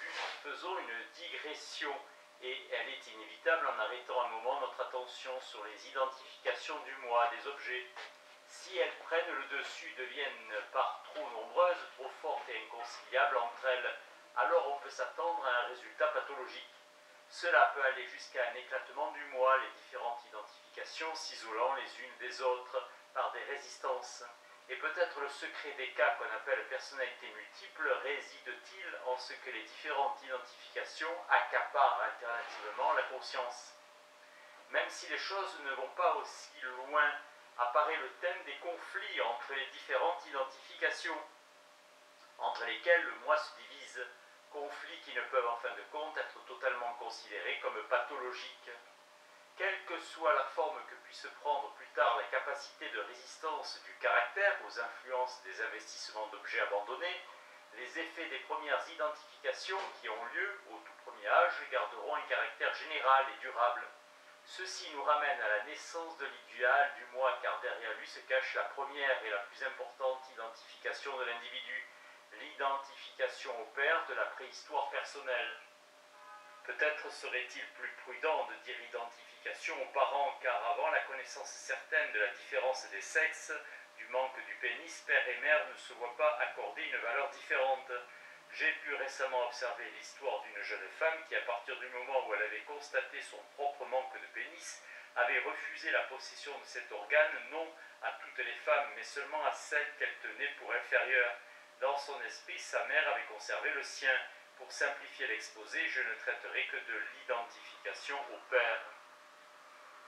début, faisons une digression, et elle est inévitable en arrêtant un moment notre attention sur les identifications du moi des objets. Si elles prennent le dessus, deviennent par trop nombreuses, trop fortes et inconciliables entre elles, alors on peut s'attendre à un résultat pathologique. Cela peut aller jusqu'à un éclatement du moi, les différentes identifications s'isolant les unes des autres par des résistances. Et peut-être le secret des cas qu'on appelle personnalités multiples réside-t-il en ce que les différentes identifications accaparent alternativement la conscience. Même si les choses ne vont pas aussi loin, apparaît le thème des conflits entre les différentes identifications, entre lesquelles le moi se divise, conflits qui ne peuvent en fin de compte être totalement considérés comme pathologiques. Quelle que soit la forme que puisse prendre plus tard la capacité de résistance du caractère aux influences des investissements d'objets abandonnés, les effets des premières identifications qui ont lieu au tout premier âge garderont un caractère général et durable. Ceci nous ramène à la naissance de l'idéal du moi, car derrière lui se cache la première et la plus importante identification de l'individu, l'identification au père de la préhistoire personnelle. Peut-être serait-il plus prudent de dire identification aux parents, car avant la connaissance certaine de la différence des sexes, du manque du pénis, père et mère ne se voient pas accorder une valeur différente. J'ai pu récemment observer l'histoire d'une jeune femme qui, à partir du moment où elle avait constaté son propre manque de pénis, avait refusé la possession de cet organe, non à toutes les femmes, mais seulement à celles qu'elle tenait pour inférieures. Dans son esprit, sa mère avait conservé le sien. Pour simplifier l'exposé, je ne traiterai que de l'identification au père.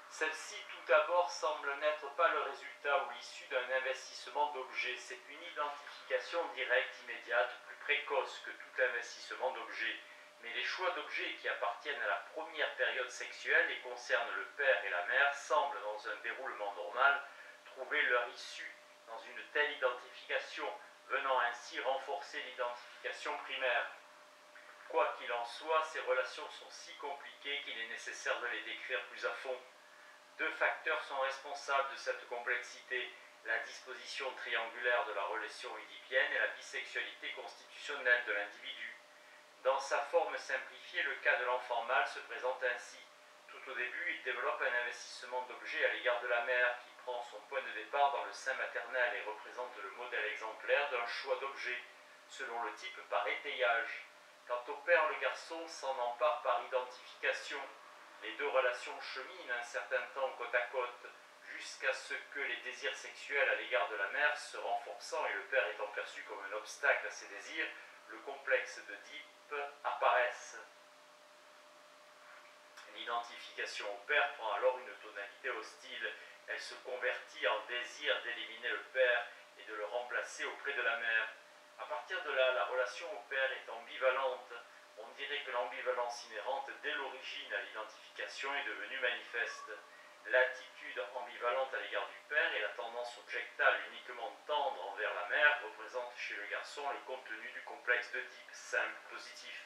Celle-ci, tout d'abord, semble n'être pas le résultat ou l'issue d'un investissement d'objets. C'est une identification directe, immédiate, plus précoce que tout investissement d'objets. Mais les choix d'objets qui appartiennent à la première période sexuelle et concernent le père et la mère semblent, dans un déroulement normal, trouver leur issue dans une telle identification, venant ainsi renforcer l'identification primaire. Quoi qu'il en soit, ces relations sont si compliquées qu'il est nécessaire de les décrire plus à fond. Deux facteurs sont responsables de cette complexité, la disposition triangulaire de la relation oedipienne et la bisexualité constitutionnelle de l'individu. Dans sa forme simplifiée, le cas de l'enfant mâle se présente ainsi. Tout au début, il développe un investissement d'objet à l'égard de la mère, qui prend son point de départ dans le sein maternel et représente le modèle exemplaire d'un choix d'objet, selon le type par étayage. Quant au père, le garçon s'en empare par identification. Les deux relations cheminent un certain temps côte à côte, jusqu'à ce que les désirs sexuels à l'égard de la mère se renforçant et le père étant perçu comme un obstacle à ses désirs, le complexe d'Oedipe apparaisse. L'identification au père prend alors une tonalité hostile. Elle se convertit en désir d'éliminer le père et de le remplacer auprès de la mère. À partir de là, la relation au père est ambivalente. On dirait que l'ambivalence inhérente dès l'origine à l'identification est devenue manifeste. L'attitude ambivalente à l'égard du père et la tendance objectale uniquement tendre envers la mère représentent chez le garçon le contenu du complexe d'Oedipe, simple, positif.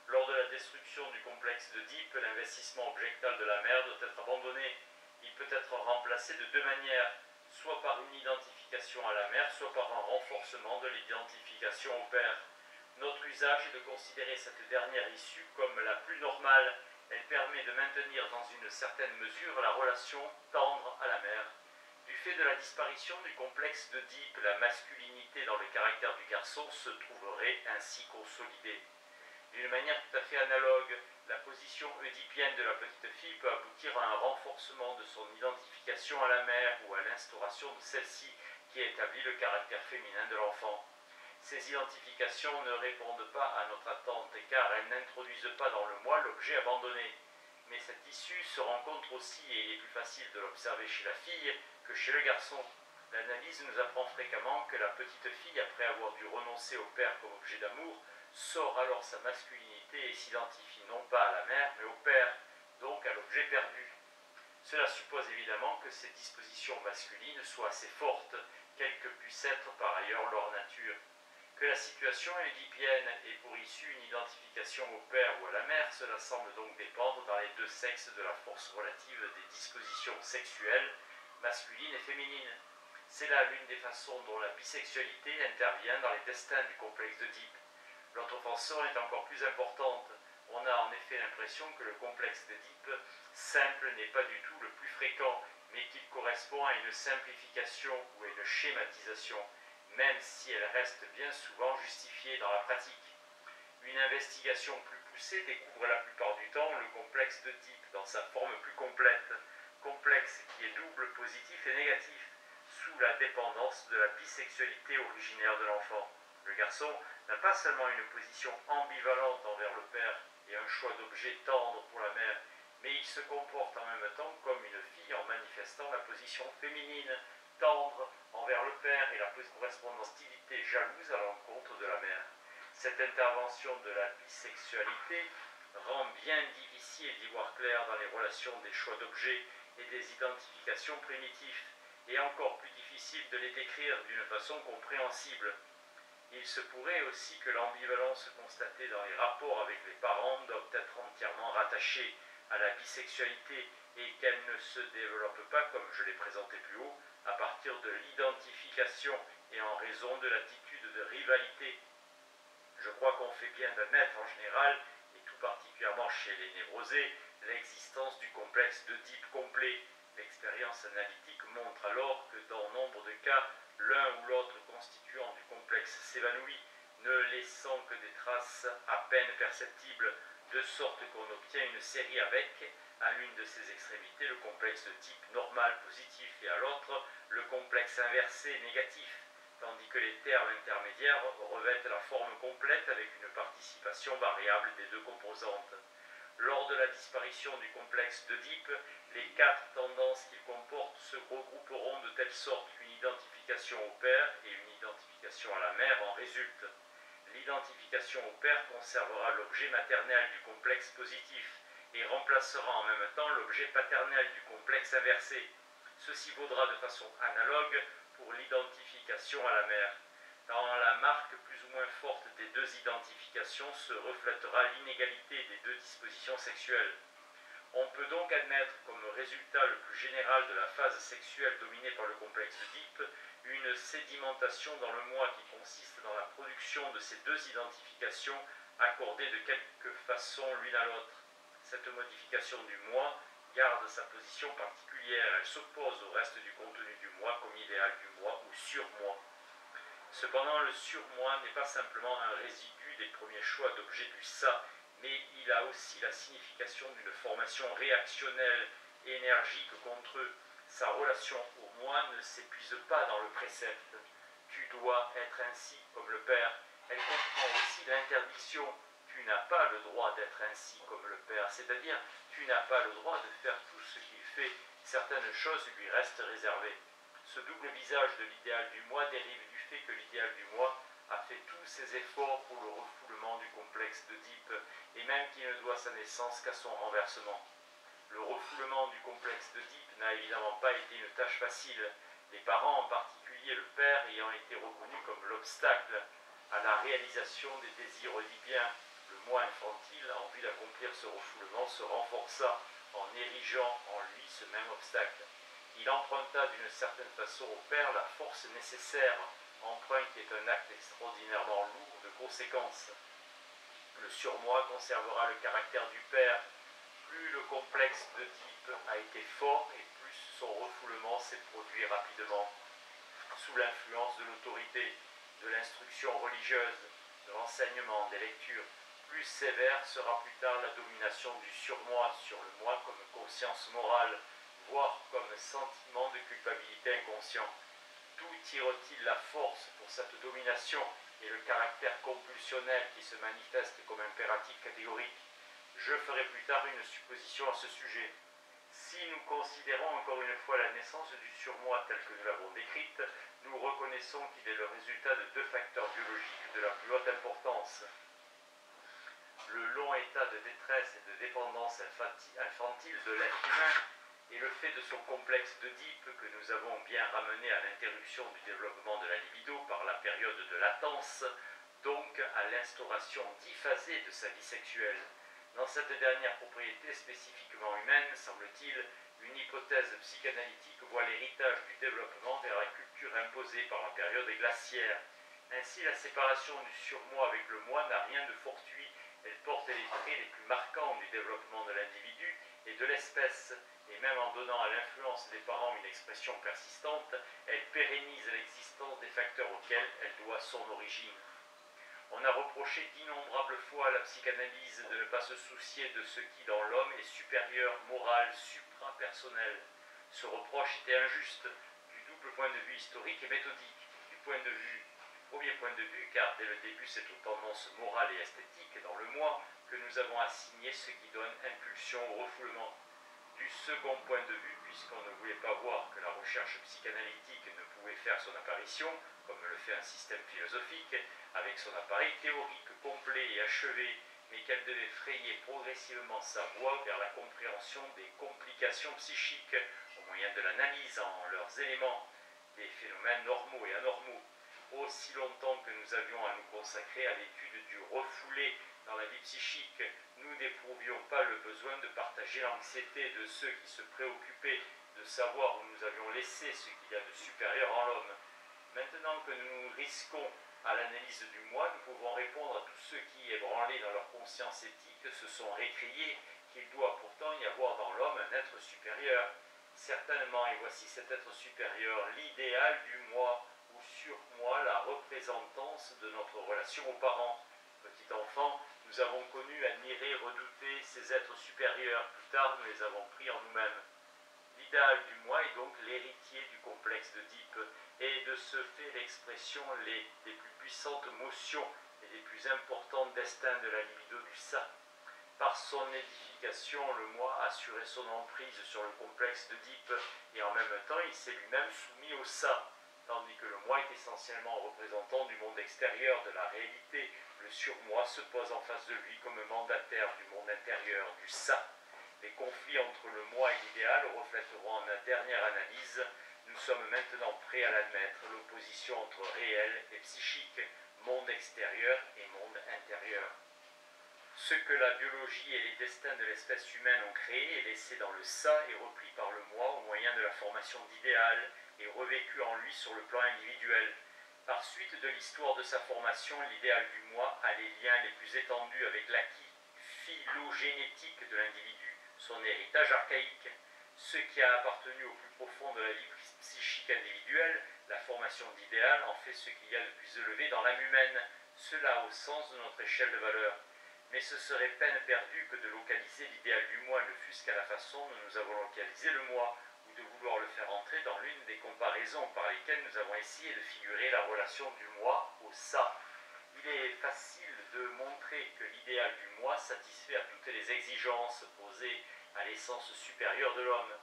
Lors de la destruction du complexe d'Oedipe, l'investissement objectal de la mère doit être abandonné. Il peut être remplacé de deux manières, soit par une identification à la mère, soit par un renforcement de l'identification au père. Notre usage est de considérer cette dernière issue comme la plus normale. Elle permet de maintenir dans une certaine mesure la relation tendre à la mère. Du fait de la disparition du complexe d'Oedipe, la masculinité dans le caractère du garçon se trouverait ainsi consolidée. D'une manière tout à fait analogue, la position oedipienne de la petite fille peut aboutir à un renforcement de son identification à la mère ou à l'instauration de celle-ci qui établit le caractère féminin de l'enfant. Ces identifications ne répondent pas à notre attente car elles n'introduisent pas dans le moi l'objet abandonné. Mais cette issue se rencontre aussi, et il est plus facile de l'observer chez la fille que chez le garçon. L'analyse nous apprend fréquemment que la petite fille, après avoir dû renoncer au père comme objet d'amour, sort alors sa masculinité et s'identifie non pas à la mère, mais au père, donc à l'objet perdu. Cela suppose évidemment que ces dispositions masculines soient assez fortes, quelle que puisse être par ailleurs leur nature. Que la situation oedipienne ait pour issue une identification au père ou à la mère, cela semble donc dépendre dans les deux sexes de la force relative des dispositions sexuelles, masculines et féminines. C'est là l'une des façons dont la bisexualité intervient dans les destins du complexe d'Oedipe. L'autre tension est encore plus importante. On a en effet l'impression que le complexe d'Oedipe simple n'est pas du tout le plus fréquent, mais qu'il correspond à une simplification ou à une schématisation, même si elle reste bien souvent justifiée dans la pratique. Une investigation plus poussée découvre la plupart du temps le complexe d'Oedipe dans sa forme plus complète, complexe qui est double, positif et négatif, sous la dépendance de la bisexualité originaire de l'enfant. Le garçon n'a pas seulement une position ambivalente envers le père et un choix d'objet tendre pour la mère, mais il se comporte en même temps comme une fille en manifestant la position féminine, tendre envers le père et la correspondance d'hostilité jalouse à l'encontre de la mère. Cette intervention de la bisexualité rend bien difficile d'y voir clair dans les relations des choix d'objets et des identifications primitives, et encore plus difficile de les décrire d'une façon compréhensible. Il se pourrait aussi que l'ambivalence constatée dans les rapports avec les parents doit être entièrement rattachée à la bisexualité et qu'elle ne se développe pas, comme je l'ai présenté plus haut, à partir de l'identification et en raison de l'attitude de rivalité. Je crois qu'on fait bien d'admettre en général, et tout particulièrement chez les névrosés, l'existence du complexe d'Oedipe complet. L'expérience analytique montre alors que dans nombre de cas, l'un ou l'autre constituant du complexe s'évanouit, ne laissant que des traces à peine perceptibles, de sorte qu'on obtient une série avec, à l'une de ses extrémités, le complexe de type normal positif et à l'autre, le complexe inversé négatif, tandis que les termes intermédiaires revêtent la forme complète avec une participation variable des deux composantes. Lors de la disparition du complexe d'Oedipe, les quatre tendances qu'il comporte se regrouperont de telle sorte qu'une identification au père et une identification à la mère en résultent. L'identification au père conservera l'objet maternel du complexe positif et remplacera en même temps l'objet paternel du complexe inversé. Ceci vaudra de façon analogue pour l'identification à la mère. Dans la marque plus ou moins forte des deux identifications se reflètera l'inégalité des deux dispositions sexuelles. On peut donc admettre comme résultat le plus général de la phase sexuelle dominée par le complexe d'Oedipe une sédimentation dans le moi qui consiste dans la production de ces deux identifications accordées de quelque façon l'une à l'autre. Cette modification du moi garde sa position particulière, elle s'oppose au reste du contenu du moi comme idéal du moi ou surmoi. Cependant, le surmoi n'est pas simplement un résidu des premiers choix d'objets du ça, mais il a aussi la signification d'une formation réactionnelle et énergique contre eux. Sa relation au moi ne s'épuise pas dans le précepte. Tu dois être ainsi comme le Père. Elle comprend aussi l'interdiction. Tu n'as pas le droit d'être ainsi comme le Père, c'est-à-dire tu n'as pas le droit de faire tout ce qu'il fait. Certaines choses lui restent réservées. Ce double visage de l'idéal du moi dérive du fait que l'idéal du moi a fait tous ses efforts pour le refoulement du complexe d'Oedipe, et même qu'il ne doit sa naissance qu'à son renversement. Le refoulement du complexe d'Oedipe n'a évidemment pas été une tâche facile, les parents, en particulier le père, ayant été reconnus comme l'obstacle à la réalisation des désirs oedipiens. Le moi infantile, en vue d'accomplir ce refoulement, se renforça en érigeant en lui ce même obstacle. Il emprunta d'une certaine façon au père la force nécessaire, emprunt qui est un acte extraordinairement lourd de conséquences. Le surmoi conservera le caractère du père. Plus le complexe d'Oedipe a été fort et plus son refoulement s'est produit rapidement. Sous l'influence de l'autorité, de l'instruction religieuse, de l'enseignement, des lectures, plus sévère sera plus tard la domination du surmoi sur le moi comme conscience morale, voire comme sentiment de culpabilité inconscient. D'où tire-t-il la force pour cette domination et le caractère compulsionnel qui se manifeste comme impératif catégorique? Je ferai plus tard une supposition à ce sujet. Si nous considérons encore une fois la naissance du surmoi telle que nous l'avons décrite, nous reconnaissons qu'il est le résultat de deux facteurs biologiques de la plus haute importance. Le long état de détresse et de dépendance infantile de l'être humain et le fait de son complexe d'Oedipe que nous avons bien ramené à l'interruption du développement de la libido par la période de latence, donc à l'instauration diphasée de sa vie sexuelle. Dans cette dernière propriété spécifiquement humaine, semble-t-il, une hypothèse psychanalytique voit l'héritage du développement vers la culture imposée par la période glaciaire. Ainsi, la séparation du surmoi avec le moi n'a rien de fort et de l'espèce, et même en donnant à l'influence des parents une expression persistante, elle pérennise l'existence des facteurs auxquels elle doit son origine. On a reproché d'innombrables fois à la psychanalyse de ne pas se soucier de ce qui dans l'homme est supérieur, moral, supra-personnel. Ce reproche était injuste, du double point de vue historique et méthodique. Du premier point de vue, car dès le début c'est aux tendances morales et esthétiques dans le moi que nous avons assigné ce qui donne impulsion au refoulement. Du second point de vue, puisqu'on ne voulait pas voir que la recherche psychanalytique ne pouvait faire son apparition, comme le fait un système philosophique, avec son appareil théorique complet et achevé, mais qu'elle devait frayer progressivement sa voie vers la compréhension des complications psychiques, au moyen de l'analyse en leurs éléments, des phénomènes normaux et anormaux. Aussi longtemps que nous avions à nous consacrer à l'étude du refoulé dans la vie psychique, nous n'éprouvions pas le besoin de partager l'anxiété de ceux qui se préoccupaient de savoir où nous avions laissé ce qu'il y a de supérieur en l'homme. Maintenant que nous nous risquons à l'analyse du moi, nous pouvons répondre à tous ceux qui, ébranlés dans leur conscience éthique, se sont récriés qu'il doit pourtant y avoir dans l'homme un être supérieur. Certainement, et voici cet être supérieur, l'idéal du moi, ou sur-moi, la représentance de notre relation aux parents. Petit enfant, nous avons connu, admiré, redouté ces êtres supérieurs. Plus tard, nous les avons pris en nous-mêmes. L'idéal du moi est donc l'héritier du complexe d'Oedipe et de ce fait l'expression des plus puissantes motions et des plus importants destins de la libido du ça. Par son édification, le moi assurait son emprise sur le complexe d'Oedipe et en même temps il s'est lui-même soumis au ça, tandis que le moi est essentiellement représentant du monde extérieur, de la réalité. Le surmoi se pose en face de lui comme mandataire du monde intérieur, du ça. Les conflits entre le moi et l'idéal reflèteront en la dernière analyse. Nous sommes maintenant prêts à l'admettre, l'opposition entre réel et psychique, monde extérieur et monde intérieur. Ce que la biologie et les destins de l'espèce humaine ont créé et laissé dans le ça est repris par le moi au moyen de la formation d'idéal et revécu en lui sur le plan individuel. Par suite de l'histoire de sa formation, l'idéal du moi a les liens les plus étendus avec l'acquis phylogénétique de l'individu, son héritage archaïque. Ce qui a appartenu au plus profond de la vie psychique individuelle, la formation d'idéal en fait ce qu'il y a de plus élevé dans l'âme humaine, cela au sens de notre échelle de valeur. Mais ce serait peine perdue que de localiser l'idéal du moi, ne fût-ce qu'à la façon dont nous avons localisé le moi, ou de vouloir le faire entrer dans l'une des comparaisons par lesquelles nous avons essayé de figurer la relation du moi au ça. Il est facile de montrer que l'idéal du moi satisfait à toutes les exigences posées à l'essence supérieure de l'homme.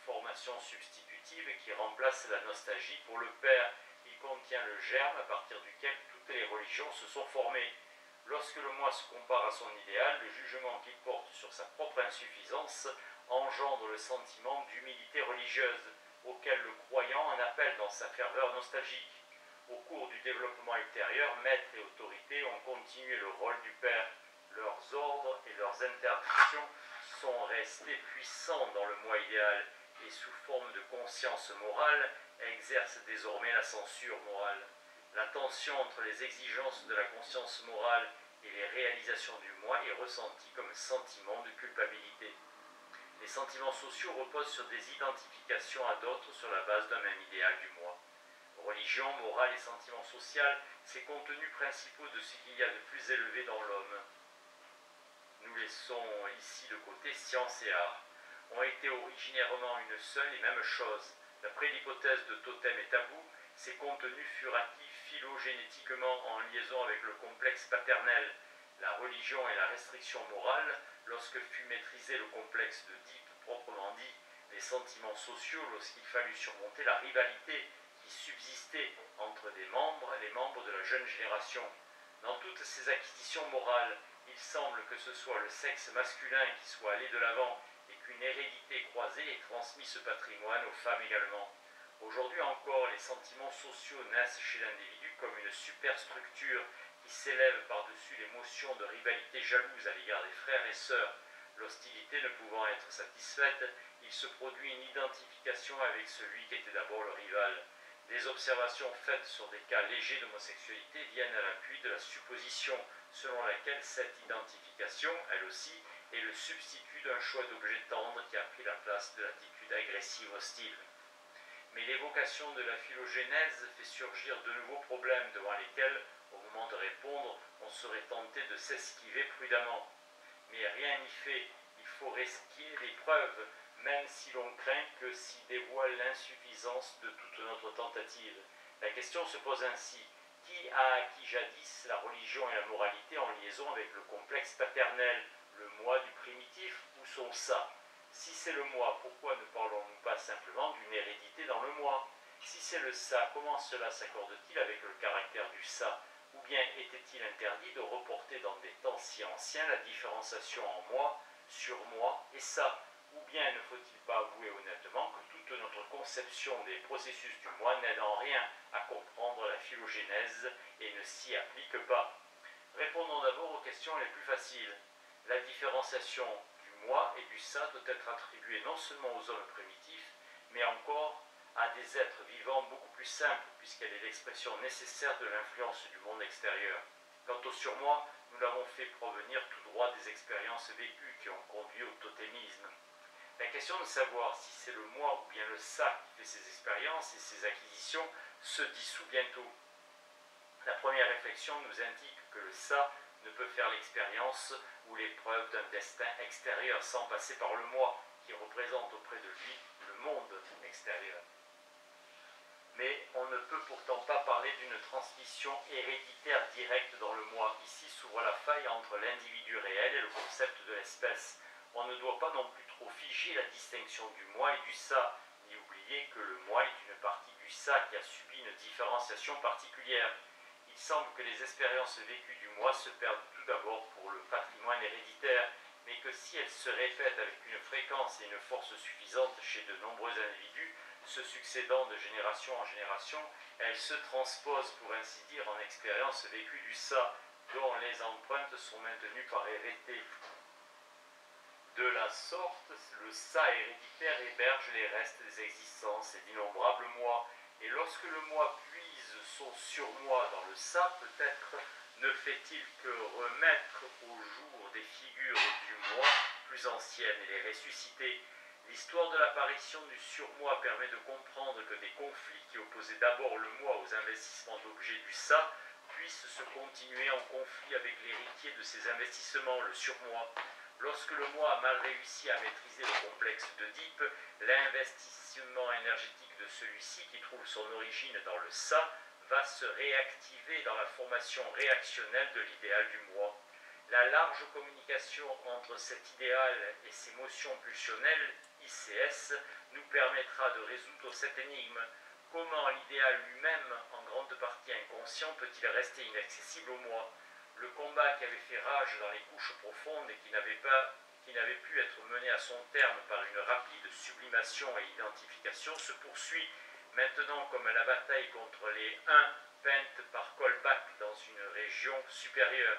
Formation substitutive qui remplace la nostalgie pour le père. Il contient le germe à partir duquel toutes les religions se sont formées. Lorsque le moi se compare à son idéal, le jugement qu'il porte sur sa propre insuffisance engendre le sentiment d'humilité religieuse, auquel le croyant en appelle dans sa ferveur nostalgique. Au cours du développement ultérieur, maîtres et autorités ont continué le rôle du père. Leurs ordres et leurs interdictions sont restés puissants dans le moi idéal et sous forme de conscience morale exercent désormais la censure morale. La tension entre les exigences de la conscience morale et les réalisations du moi est ressentie comme sentiment de culpabilité. Les sentiments sociaux reposent sur des identifications à d'autres sur la base d'un même idéal du moi. Religion, morale et sentiment social, ces contenus principaux de ce qu'il y a de plus élevé dans l'homme. Nous laissons ici de côté science et art. Ont été originairement une seule et même chose. D'après l'hypothèse de totem et tabou, ces contenus furent acquis phylogénétiquement en liaison avec le complexe paternel, la religion et la restriction morale, lorsque fut maîtrisé le complexe d'Oedipe proprement dit, les sentiments sociaux lorsqu'il fallut surmonter la rivalité qui subsistait entre les membres de la jeune génération. Dans toutes ces acquisitions morales, il semble que ce soit le sexe masculin qui soit allé de l'avant et qu'une hérédité croisée ait transmis ce patrimoine aux femmes également. Aujourd'hui encore, les sentiments sociaux naissent chez l'individu comme une superstructure qui s'élève par-dessus l'émotion de rivalité jalouse à l'égard des frères et sœurs. L'hostilité ne pouvant être satisfaite, il se produit une identification avec celui qui était d'abord le rival. Des observations faites sur des cas légers d'homosexualité viennent à l'appui de la supposition selon laquelle cette identification, elle aussi, est le substitut d'un choix d'objet tendre qui a pris la place de l'attitude agressive hostile. Mais l'évocation de la phylogénèse fait surgir de nouveaux problèmes devant lesquels, au moment de répondre, on serait tenté de s'esquiver prudemment. Mais rien n'y fait, il faut risquer les preuves, même si l'on craint que s'y dévoile l'insuffisance de toute notre tentative. La question se pose ainsi: qui a acquis jadis la religion et la moralité en liaison avec le complexe paternel, le moi du primitif ou son ça? Si c'est le moi, pourquoi ne parlons-nous pas simplement d'une hérédité dans le moi? Si c'est le ça, comment cela s'accorde-t-il avec le caractère du ça? Ou bien était-il interdit de reporter dans des temps si anciens la différenciation en moi, sur moi et ça? Ou bien ne faut-il pas avouer honnêtement que toute notre conception des processus du moi n'aide en rien à comprendre la phylogénèse et ne s'y applique pas? Répondons d'abord aux questions les plus faciles. La différenciation du moi et du ça doit être attribuée non seulement aux hommes primitifs, mais encore à des êtres vivants beaucoup plus simples, puisqu'elle est l'expression nécessaire de l'influence du monde extérieur. Quant au surmoi, nous l'avons fait provenir tout droit des expériences vécues qui ont conduit au totémisme. La question de savoir si c'est le moi ou bien le ça qui fait ses expériences et ses acquisitions se dissout bientôt. La première réflexion nous indique que le ça ne peut faire l'expérience ou l'épreuve d'un destin extérieur sans passer par le moi, qui représente auprès de lui le monde extérieur. Mais on ne peut pourtant pas parler d'une transmission héréditaire directe dans le moi. Ici s'ouvre la faille entre l'individu réel et le concept de l'espèce. On ne doit pas non plus trop figer la distinction du moi et du ça, ni oublier que le moi est une partie du ça qui a subi une différenciation particulière. Il semble que les expériences vécues du moi se perdent tout d'abord pour le patrimoine héréditaire, mais que si elles se répètent avec une fréquence et une force suffisante chez de nombreux individus, se succédant de génération en génération, elles se transposent, pour ainsi dire, en expériences vécues du ça, dont les empreintes sont maintenues par hérédité. De la sorte, le ça héréditaire héberge les restes des existences et d'innombrables moi, et lorsque le moi puise son surmoi dans le ça, peut-être ne fait-il que remettre au jour des figures du moi plus anciennes et les ressusciter. L'histoire de l'apparition du surmoi permet de comprendre que des conflits qui opposaient d'abord le moi aux investissements d'objets du ça puissent se continuer en conflit avec l'héritier de ces investissements, le surmoi. Lorsque le moi a mal réussi à maîtriser le complexe d'Oedipe, l'investissement énergétique de celui-ci, qui trouve son origine dans le ça, va se réactiver dans la formation réactionnelle de l'idéal du moi. La large communication entre cet idéal et ses motions pulsionnelles, ICS, nous permettra de résoudre cette énigme. Comment l'idéal lui-même, en grande partie inconscient, peut-il rester inaccessible au moi? Le combat qui avait fait rage dans les couches profondes et qui n'avait pu être mené à son terme par une rapide sublimation et identification se poursuit maintenant comme la bataille contre les 1 peinte par Kolbach dans une région supérieure.